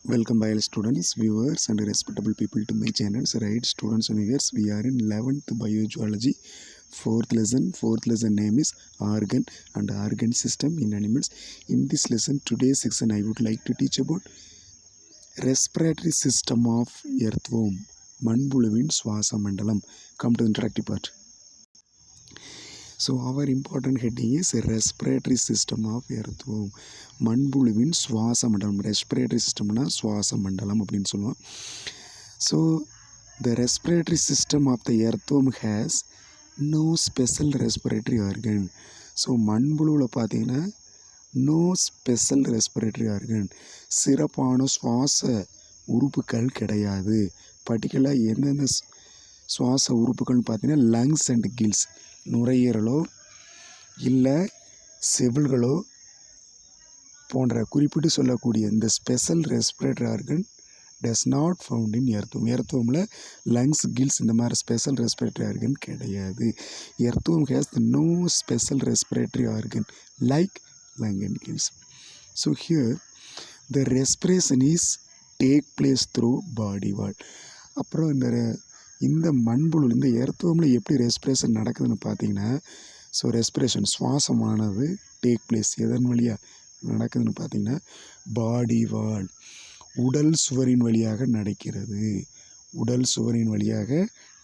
Welcome by all students, viewers and respectable people to my channel. So right students and viewers, we are in 11th biogeology, 4th lesson. 4th lesson name is organ and organ system in animals. In this lesson, today's section I would like to teach about respiratory system of earthworm, மண்புழுவின் சுவாச மண்டலம். Come to the interactive part. So our important heading is respiratory system of earthworm. மண்புழுவின் சுவாச மண்டலம். Respiratory சிஸ்டம்னா சுவாச மண்டலம் அப்படின்னு சொல்லுவோம். So the respiratory system of the earthworm has no special respiratory organ. So மண்புழுவில் பார்த்தீங்கன்னா no special respiratory organ, சிறப்பான சுவாச உறுப்புகள் கிடையாது. பர்டிகுலராக எந்தெந்த சுவாச உறுப்புகள்னு பார்த்தீங்கன்னா லங்ஸ் அண்ட் கில்ஸ், நுரையீரலோ இல்லை செவில்களோ போன்ற குறிப்பிட்டு சொல்லக்கூடிய இந்த special respiratory organ does not found in earthworm. எர்த்வமில் லங்ஸ் கில்ஸ் இந்த மாதிரி ஸ்பெஷல் ரெஸ்பிரேட்டரி ஆர்கன் கிடையாது. Earthworm has no special respiratory organ like lung and gills. So here the respiration is take place through body wall. அப்புறம் இந்த மண்புழு இந்த எர்த்வமில் எப்படி respiration நடக்குதுன்னு பார்த்தீங்கன்னா, ஸோ ரெஸ்பிரேஷன் சுவாசமானது டேக் பிளேஸ் எதன் வழியாக நடக்குதுன்னு பார்த்தீங்கன்னா பாடி வால், உடல் சுவரின் வழியாக நடக்கிறது. உடல் சுவரின் வழியாக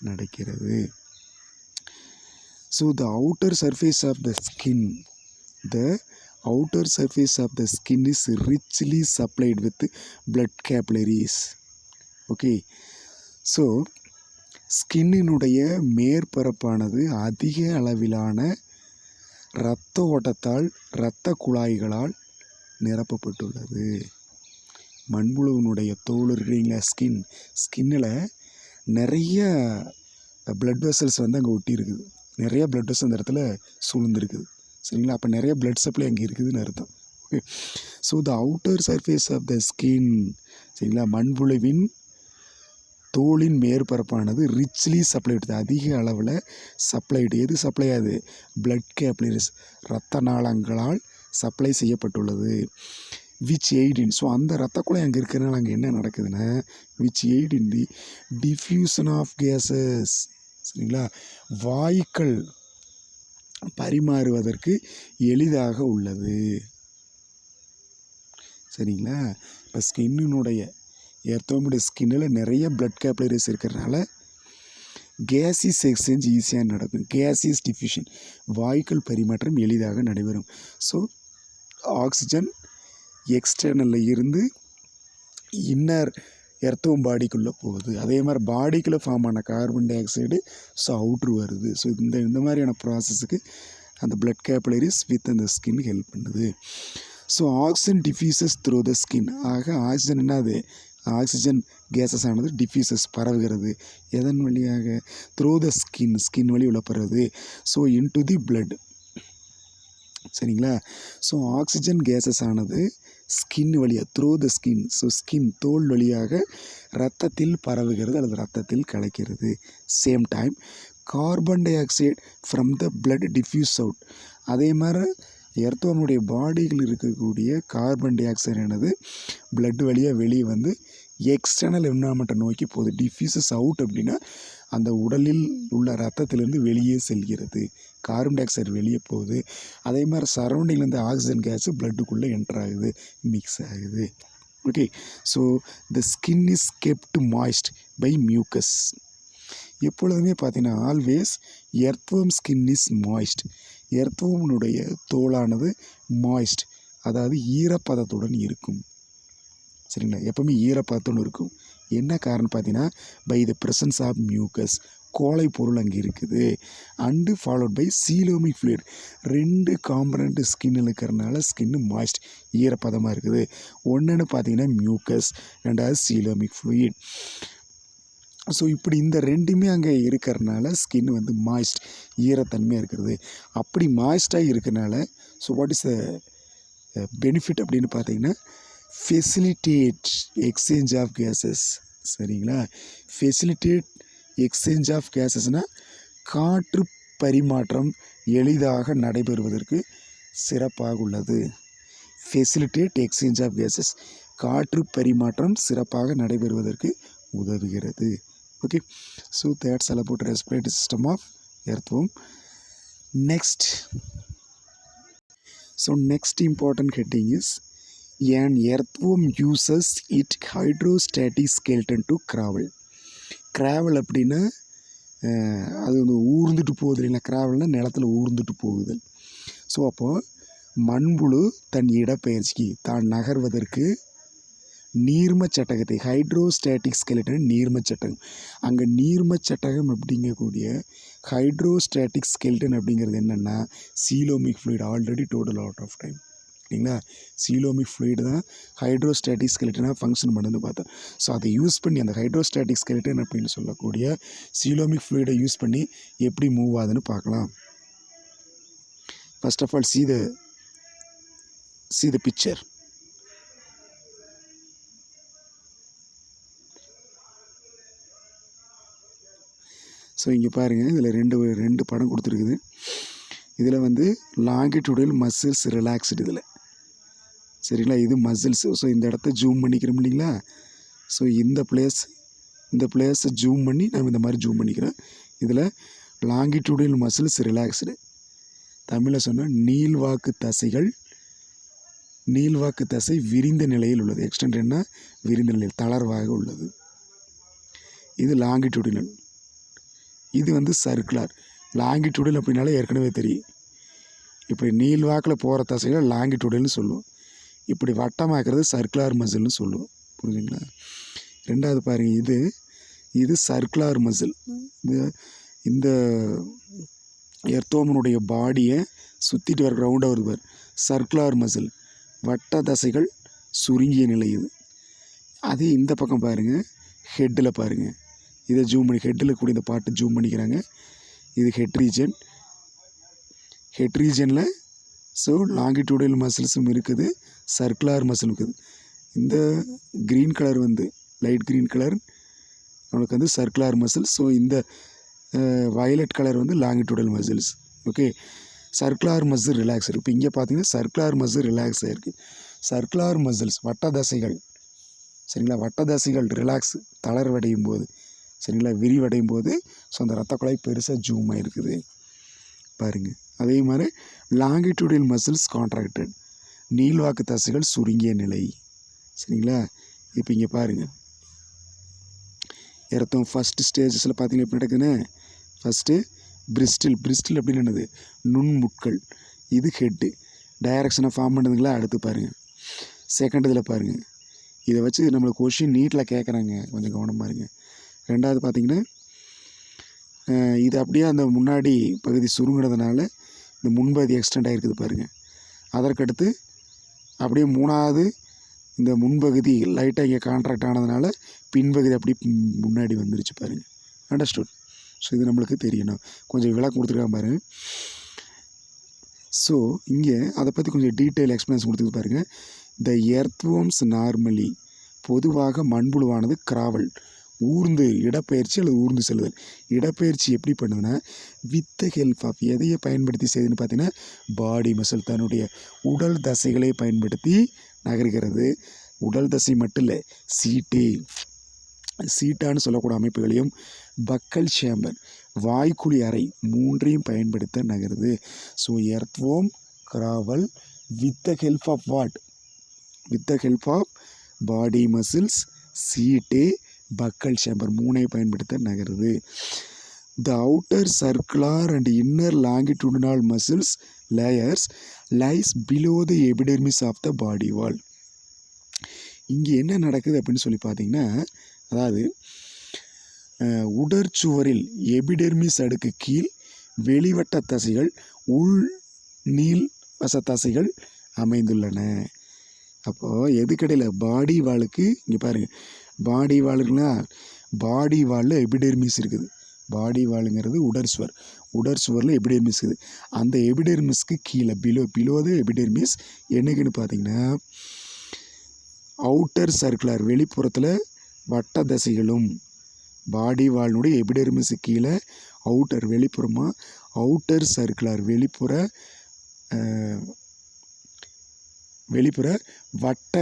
நடக்கிறது. So the outer surface of the skin is richly supplied with blood capillaries. Okay, so ஸ்கின்னினுடைய மேற்பரப்பானது அதிக அளவிலான இரத்த ஓட்டத்தால், இரத்த குழாய்களால் நிரப்பப்பட்டுள்ளது. மண்புழுவினுடைய தோல் இருக்கிறீங்களா, ஸ்கின்னில் நிறைய பிளட் வெசல்ஸ் அங்கே ஒட்டி இருக்குது. நிறைய பிளட் வெசல் அந்த இடத்துல சூழ்ந்துருக்குது. சரிங்களா? அப்போ நிறைய பிளட் சப்ளை அங்கே இருக்குதுன்னு அர்த்தம். Okay, so the outer surface of the skin, சரிங்களா, மண்புழுவின் தோலின் மேற்பரப்பானது ரிச்லி சப்ளைடு, அதிக அளவில் சப்ளைடு. எது சப்ளை ஆகுது? பிளட் கேப்லரிஸ், இரத்த நாளங்களால் சப்ளை செய்யப்பட்டுள்ளது. விச் எய்டின், ஸோ அந்த இரத்த குழாய் அங்கே இருக்கிறனால அங்கே என்ன நடக்குதுன்னா, which aid in the diffusion of gases, சரிங்களா, வாயுக்கள் பரிமாறுவதற்கு எளிதாக உள்ளது. சரிங்களா? இப்போ ஸ்கின்னுடைய எர்த்வமுடைய ஸ்கின்னில் நிறைய பிளட் கேப்லரிஸ் இருக்கிறதுனால கேஸிஸ் எக்ஸ்சேஞ்ச் ஈஸியாக நடக்கும். கேஸிஸ் டிஃப்யூஷன், வாயுக்கள் பரிமாற்றம் எளிதாக நடைபெறும். ஸோ ஆக்சிஜன் எக்ஸ்டர்னலில் இருந்து இன்னர் எர்த்வம் பாடிக்குள்ளே போகுது. அதே மாதிரி பாடிக்குள்ளே ஃபார்ம் ஆன கார்பன் டை ஆக்சைடு ஸோ அவுட்ரு வருது. ஸோ இந்த மாதிரியான ப்ராசஸுக்கு அந்த பிளட் கேப்லரிஸ் வித் அந்த ஸ்கின் ஹெல்ப் பண்ணுது. So oxygen diffuses through the skin. ஆக ஆக்சிஜன் என்னது? ஆக்சிஜன் கேஸஸ் ஆனது டிஃப்யூசஸ் பரவுகிறது. எதன் வழியாக? த்ரூ த ஸ்கின் வழி உள்ள பரவுது. So into the blood. சரிங்களா? ஸோ ஆக்சிஜன் கேஸஸ் ஆனது ஸ்கின் வழியாக, through the skin, so skin தோல் வழியாக இரத்தத்தில் பரவுகிறது அல்லது இரத்தத்தில் கலக்கிறது. Same time carbon di oxide from the blood diffuse out. அதே மாதிரி எர்த்வனுடைய பாடியில் இருக்கக்கூடிய கார்பன் டை ஆக்சைடு ஆனது பிளட் வழியாக வெளியே வந்து எக்ஸ்டர்னல் என்விரான்மெண்ட்டை நோக்கி போகுது. டிஃப்யூசஸ் அவுட் அப்படின்னா அந்த உடலில் உள்ள ரத்தத்திலிருந்து வெளியே செல்கிறது. கார்பன் டை ஆக்சைடு வெளியே போகுது. அதே மாதிரி சரௌண்டிங்லேருந்து ஆக்சிஜன் கேஸு பிளட்டுக்குள்ளே என்டர் ஆகுது, மிக்ஸ் ஆகுது. Okay, so the skin is kept moist by mucus. எப்பொழுதுமே பார்த்தீங்கன்னா always earthworm skin is moist. எர்த்வமுடைய தோலானது மாய்ஸ்ட், அதாவது ஈரப்பதத்துடன் இருக்கும். சரிங்களா? எப்பவுமே ஈரப்பதத்துடன் இருக்கும். என்ன காரணம் பார்த்தீங்கன்னா by the presence of mucus, கோழை பொருள் அங்கே இருக்குது. And followed by coelomic fluid. 2 component ஸ்கின்னில் இருக்கிறனால ஸ்கின்னு மாய்ஸ்ட், ஈரப்பதமாக இருக்குது. ஒன்றுன்னு பார்த்தீங்கன்னா மியூக்கஸ், ரெண்டாவது சீலோமிக் ஃப்ளூயிட். ஸோ இப்படி இந்த ரெண்டுமே அங்கே இருக்கிறனால ஸ்கின் வந்து மாய்ஸ்ட், ஈரத்தன்மையாக இருக்கிறது. அப்படி மாய்ஸ்டாக இருக்கிறனால so what is the benefit அப்படின்னு பார்த்தீங்கன்னா ஃபெசிலிட்டேட் எக்ஸ்சேஞ்ச் ஆஃப் கேஸஸ். சரிங்களா? ஃபெசிலிட்டேட் எக்ஸ்சேஞ்ச் ஆஃப் கேஸஸ்னால் காற்று பரிமாற்றம் எளிதாக நடைபெறுவதற்கு சிறப்பாக உள்ளது. ஃபெசிலிட்டேட் எக்ஸ்சேஞ்ச் ஆஃப் கேஸஸ், காற்று பரிமாற்றம் சிறப்பாக நடைபெறுவதற்கு உதவுகிறது. Okay, so that's all about respiratory system of earthworm. Next important heading is an earthworm uses its hydrostatic skeleton to crawl. Crawl அப்படின்னா அது வந்து ஊர்ந்துட்டு போகுது இல்லைங்களா. கிராவல்னால் நிலத்தில் ஊர்ந்துட்டு போகுது. ஸோ அப்போது மண்புழு தன் இடப்பெயர்ச்சிக்கு தான் நகர்வதற்கு நீர்ம சட்டகத்தை, ஹைட்ரோஸ்டாட்டிக் ஸ்கெலட்டன் நீர்ம சட்டகம், அங்கே நீர்ம சட்டகம் அப்படிங்கக்கூடிய ஹைட்ரோஸ்டாட்டிக் ஸ்கெலட்டன் அப்படிங்கிறது என்னென்னா coelomic fluid. Already total out of time இல்லைங்களா. சீலோமிக் ஃப்ளூயிட் தான் ஹைட்ரோஸ்டாட்டிக் ஸ்கெலட்டனாக ஃபங்க்ஷன் பண்ணுன்னு பார்த்தோம். ஸோ அதை யூஸ் பண்ணி அந்த ஹைட்ரோஸ்டாட்டிக் ஸ்கெலட்டன் அப்படின்னு சொல்லக்கூடிய சீலோமிக் ஃப்ளூயிடை யூஸ் பண்ணி எப்படி மூவ் ஆகுதுன்னு பார்க்கலாம். First of all see the picture. So இங்கே பாருங்கள், இதில் ரெண்டு படம் கொடுத்துருக்குது. இதில் வந்து லாங்கிடியூடல் மசில்ஸ் ரிலாக்ஸ்டு இதில் சரிங்களா. இது மசில்ஸ். ஸோ இந்த இடத்த ஜூம் பண்ணிக்கிறோம் இல்லைங்களா. ஸோ இந்த பிளேஸை ஜூம் பண்ணி நம்ம இந்த மாதிரி ஜூம் பண்ணிக்கிறோம். இதில் லாங்கிடியூடல் மசில்ஸ் ரிலாக்ஸ்டு, தமிழில் சொன்னால் நீள்வாக்கு தசை விரிந்த நிலையில் உள்ளது. எக்ஸ்டெண்டட்னா விரிந்த நிலையில், தளர்வாக உள்ளது. இது லாங்கிடியூடினல். இது வந்து சர்க்குலர். லாங்கிடியூடல் அப்படின்னாலே ஏற்கனவே தெரியும். இப்படி நீள்வாக்கில் போகிற தசைகளை லாங்கிடியூடல்னு சொல்லுவோம். இப்படி வட்டமாக்குறது சர்க்குலர் மசில்னு சொல்லுவோம். புரிஞ்சுங்களா. ரெண்டாவது பாருங்கள், இது சர்க்குலர் மசில். இந்த எர்த்தோமனுடைய பாடியை சுற்றிட்டு வர ரவுண்டாக வருவார். சர்க்குலர் மசில், வட்ட தசைகள் சுருங்கிய நிலை இது. அதே இந்த பக்கம் பாருங்கள், ஹெட்டில் பாருங்கள். இதை ஜூம் பண்ணி ஹெட்டில் கூட இந்த பாட்டு ஜூம் பண்ணிக்கிறாங்க. இது ஹெட் ரீஜனில் ஸோ லாங்கிடியூடல் மசில்ஸும் இருக்குது, சர்க்குலர் மசிலும் இருக்குது. இந்த க்ரீன் கலர் வந்து லைட் க்ரீன் கலர் நம்மளுக்கு வந்து சர்க்குலர் மசில். ஸோ இந்த வயலட் கலர் வந்து longitudinal muscles. Okay, circular muscle relax இருக்குது. இப்போ இங்கே பார்த்தீங்கன்னா சர்க்குலர் மசில் ரிலாக்ஸ் ஆகிருக்கு. சர்க்குலர் மசில்ஸ் வட்ட தசைகள் சரிங்களா, வட்ட தசைகள் ரிலாக்ஸ் தளர்வடையும் போது சரிங்களா, விரிவடையும் போது ஸோ அந்த ரத்த குழாய் பெருசாக ஜூம் ஆகிருக்குது பாருங்கள். அதே மாதிரி லாங்கிடியூடல் மசில்ஸ் கான்ட்ராக்டட், நீள்வாக்கு தசைகள் சுருங்கிய நிலை சரிங்களா. இப்போ இங்கே பாருங்கள், எர்த்தம் ஃபஸ்ட்டு ஸ்டேஜஸில் பார்த்தீங்கன்னா எப்படி நடக்குதுன்னு, ஃபஸ்ட்டு பிரிஸ்டில் அப்படின்னு என்னது, நுண்முட்கள். இது ஹெட்டு டைரக்ஷனாக ஃபார்ம் பண்ணுதுங்களா. அடுத்து பாருங்கள் செகண்ட் இதில் பாருங்கள், இதை வச்சு நம்மளுக்கு கொஷின் நீட்டில் கேட்குறாங்க, கொஞ்சம் கவனமாக இருங்க. ரெண்டாவது பார்த்திங்கன்னா இது அப்படியே அந்த முன்னாடி பகுதி சுருங்கினதுனால இந்த முன்பகுதி எக்ஸ்டெண்ட் ஆகிருக்குது பாருங்கள். அதற்கடுத்து அப்படியே மூணாவது இந்த முன்பகுதி லைட்டாக இங்கே கான்ட்ராக்ட் ஆனதுனால பின்பகுதி அப்படி முன்னாடி வந்துருச்சு பாருங்கள். அண்டர்ஸ்டுட். ஸோ இது நம்மளுக்கு தெரியணும், கொஞ்சம் விளக்கம் கொடுத்துருக்காங்க பாருங்கள். ஸோ இங்கே அதை பற்றி கொஞ்சம் டீட்டெயில் எக்ஸ்பிளன்ஸ் கொடுத்துருக்கு பாருங்கள். த எர்த்வர்ம்ஸ் நார்மலி, பொதுவாக மண்புழுவானது கிராவல் ஊர்ந்து இடப்பெயர்ச்சி அல்லது ஊர்ந்து செல்லுதல். இடப்பெயர்ச்சி எப்படி பண்ணுதுன்னா வித் த ஹெல்ப் ஆஃப், எதையை பயன்படுத்தி செய்யுதுன்னு பார்த்தீங்கன்னா பாடி மசில், தன்னுடைய உடல் தசைகளை பயன்படுத்தி நகர்கிறது. உடல் தசை மட்டும் இல்லை, சீட்டான்னு சொல்லக்கூடிய அமைப்புகளையும் பக்கல் சேம்பர் வாய்க்குழி அறை மூன்றையும் பயன்படுத்த நகருது. So earthworm crawl with the help of what, with the help of body muscles, setae, buccal chamber மூணையும் பயன்படுத்த நகருது. The outer circular and inner longitudinal muscles layers lies below the epidermis of the body wall. இங்கே என்ன நடக்குது அப்படின்னு சொல்லி பார்த்தீங்கன்னா, அதாவது உடற்சுவரில் எபிடெர்மிஸ் அடுக்கு கீழ் வெளிவட்ட தசைகள், உள் நீள் வச தசைகள் அமைந்துள்ளன. அப்போது எதுக்கடையில் பாடி வாலுக்கு இங்கே பாருங்கள், பாடி வாலுக்குன்னா பாடி வாலில் எபிடெர்மிஸ் இருக்குது. பாடி வாலுங்கிறது உடற்சுவரில் எபிடெர்மிஸ் இருக்குது. அந்த எபிடெர்மிஸ்க்கு கீழே பிலோ த எபிடெர்மிஸ் என்னக்குன்னு பார்த்தீங்கன்னா அவுட்டர் சர்க்குலர் வெளிப்புறத்தில் வட்ட தசைகளும், பாடி வாலினுடைய எபிடெர்மிஸ் கீழே அவுட்டர் வெளிப்புறமாக அவுட்டர் சர்க்குலர் வெளிப்புற வட்ட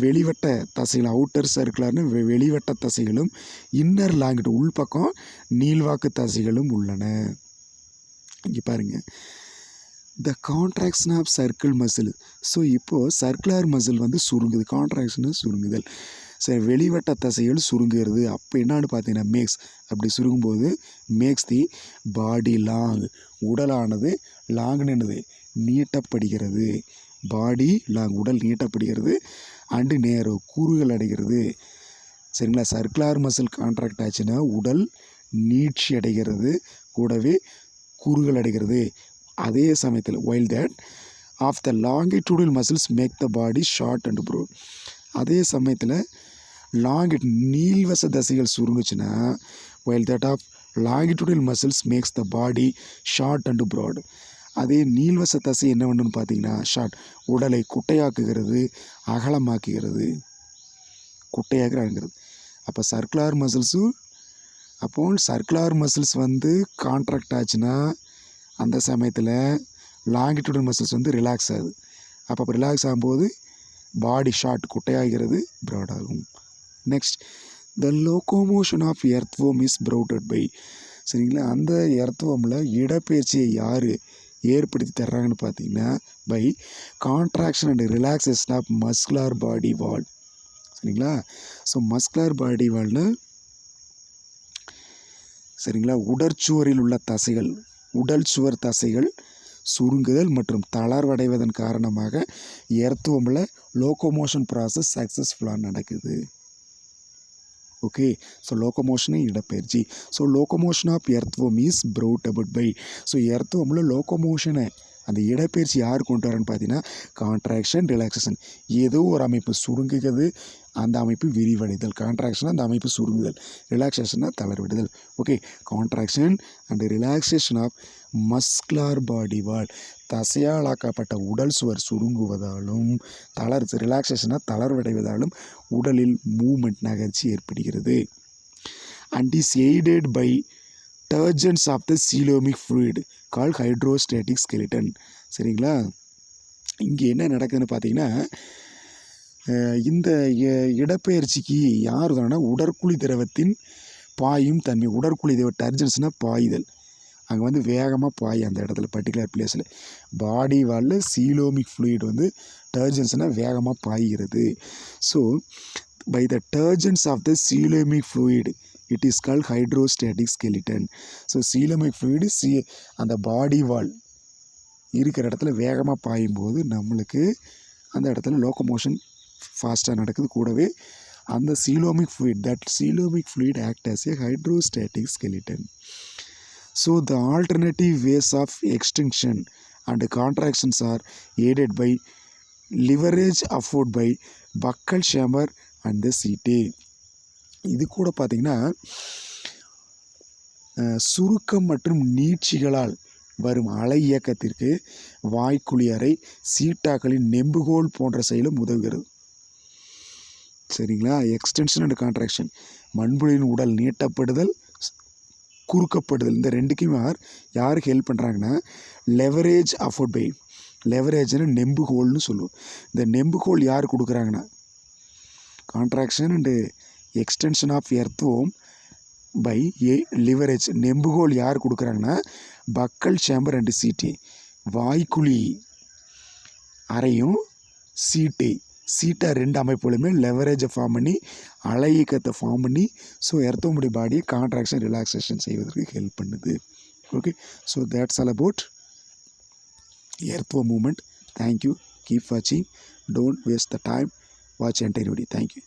வெளிவட்ட தசைகள், அவுட்டர் சர்க்குலர்னு வெளிவட்ட தசைகளும், இன்னர் லாங்கிட் உள்பக்கம் நீள்வாக்கு தசைகளும் உள்ளன. இங்கே பாருங்கள், the contraction of circle muscle. So இப்போது சர்க்குலர் மசில் வந்து சுருங்குது, கான்ட்ராக்ஷனு சுருங்குதல். சரி, வெளிவட்ட தசைகள் சுருங்குகிறது. அப்போ என்னான்னு பார்த்தீங்கன்னா மேக்ஸ், அப்படி சுருங்கும்போது மேக்ஸ் தி பாடி லாங், உடலானது லாங்னது நீட்டப்படுகிறது. பாடி லாங், உடல் நீட்டப்படுகிறது. அண்டு நேரோ, கூறுகள் அடைகிறது. சரிங்களா, சர்க்குலர் மசில் கான்ட்ராக்ட் ஆச்சுன்னா உடல் நீட்சி அடைகிறது, கூடவே கூறுகள் அடைகிறது. அதே சமயத்தில் while that of the longitudinal muscles make the body short and broad. அதே சமயத்தில் நீள்வச தசைகள் சுருங்குச்சுன்னா while that of longitudinal muscles makes the body short and broad. அதே நீள்வச தசை என்ன பண்ணுன்னு பார்த்தீங்கன்னா ஷார்ட், உடலை குட்டையாக்குகிறது, அகலமாக்குகிறது, குட்டையாக்குறது. அப்போ சர்க்குலர் மசில்ஸ் வந்து கான்ட்ராக்ட் ஆச்சுன்னா அந்த சமயத்தில் லாங்கிடியூடல் மசில்ஸ் வந்து ரிலாக்ஸ் ஆகுது. அப்போ ரிலாக்ஸ் ஆகும்போது பாடி ஷார்ட், குட்டையாகிறது, ப்ராட் ஆகும். Next, the locomotion of earthworm is brought by. சரிங்களா, அந்த எர்த்வோமில் இடப்பெயர்ச்சியை யார் ஏற்படுத்தி தர்றாங்கன்னு பார்த்தீங்கன்னா by contraction and relaxation of muscular body wall. சரிங்களா, ஸோ மஸ்குலர் பாடி வால்னு சரிங்களா உடற்சுவரில் உள்ள தசைகள், உடல் சுவர் தசைகள் சுருங்குதல் மற்றும் தளர்வடைவதன் காரணமாக எர்த்வோமில் லோகோமோஷன் ப்ராசஸ் சக்ஸஸ்ஃபுல்லாக நடக்குது. ஓகே, ஸோ லோகோமோஷனு இடப்பெயர்ச்சி. So locomotion of earthworm is brought about by. So எர்த்வோமில் லோகோமோஷனை அந்த இடப்பெயர்ச்சி யார் கொண்டு வரேன்னு பார்த்தீங்கன்னா கான்ட்ராக்ஷன், ரிலாக்ஸேஷன். ஏதோ ஒரு அமைப்பு சுருங்குகிறது, அந்த அமைப்பு விரிவடைதல். கான்ட்ராக்ஷன் அந்த அமைப்பு சுருங்குதல், ரிலாக்ஸேஷன்னா தளர்விடுதல். Okay, contraction and relaxation of muscular body wall, தசையால் ஆக்கப்பட்ட உடல் சுவர் சுருங்குவதாலும் ரிலாக்ஸேஷனாக தளர்வடைவதாலும் உடலில் மூமெண்ட், நகர்ச்சி ஏற்படுகிறது. And is aided by turgence of the coelomic fluid call hydrostatic skeleton. சரிங்களா, இங்கே என்ன நடக்குதுன்னு பார்த்தீங்கன்னா இந்த இடப்பெயர்ச்சிக்கு யார் உதாரணம்னா உடற்குழி திரவத்தின் பாயும் தன்மை. உடற்குழி திரவ டர்ஜன்ஸ்னால் பாய்தல், அங்கே வந்து வேகமாக பாய் அந்த இடத்துல பர்டிகுலர் பிளேஸில். பாடி வாலில் சீலோமிக் ஃப்ளூயிட் வந்து டர்ஜன்ஸ்னால் வேகமாக பாய்கிறது. So by the turgence of the coelomic fluid it is called hydrostatic skeleton. So coelomic fluid அந்த பாடி வால் இருக்கிற இடத்துல வேகமாக பாயும்போது நம்மளுக்கு அந்த இடத்துல லோகோமோஷன் ஃபாஸ்ட்டாக நடக்குது. கூடவே அந்த coelomic fluid act as a hydrostatic skeleton. So the alternative ways of extension and contractions are aided by leverage afford by buccal chamber and the setae. இது கூட பார்த்திங்கன்னா சுருக்கம் மற்றும் நீட்சிகளால் வரும் அலை இயக்கத்திற்கு வாய்க்குழி அறை, சீட்டாக்களின் நெம்புகோல் போன்ற செயலும் உதவுகிறது. சரிங்களா, எக்ஸ்டென்ஷன் அண்ட் கான்ட்ராக்ஷன், மண்புழுவின் உடல் நீட்டப்படுதல், குறுக்கப்படுதல், இந்த ரெண்டுக்குமே யாருக்கு ஹெல்ப் பண்ணுறாங்கன்னா லெவரேஜ் அஃபோர்ட் பை. லெவரேஜ்னு நெம்புகோல்னு சொல்லுவோம். இந்த நெம்புகோல் யார் கொடுக்குறாங்கன்னா contraction and extension of earthworm by leverage. நெம்புகோல் யார் கொடுக்குறாங்கன்னா பக்கல் சேம்பர் அண்டு சீட்டே. வாய்க்குழி அறையும் சீட்டை ரெண்டு அமைப்புகளுமே லெவரேஜை ஃபார்ம் பண்ணி அலை இயக்கத்தை ஃபார்ம் பண்ணி ஸோ எர்த்வோமுடைய பாடியை கான்ட்ராக்ஷன், ரிலாக்ஸேஷன் செய்வதற்கு ஹெல்ப் பண்ணுது. Okay, so that's all about earthworm moment. Thank you, keep வாட்சிங், don't waste the time, watch entire video. Thank you.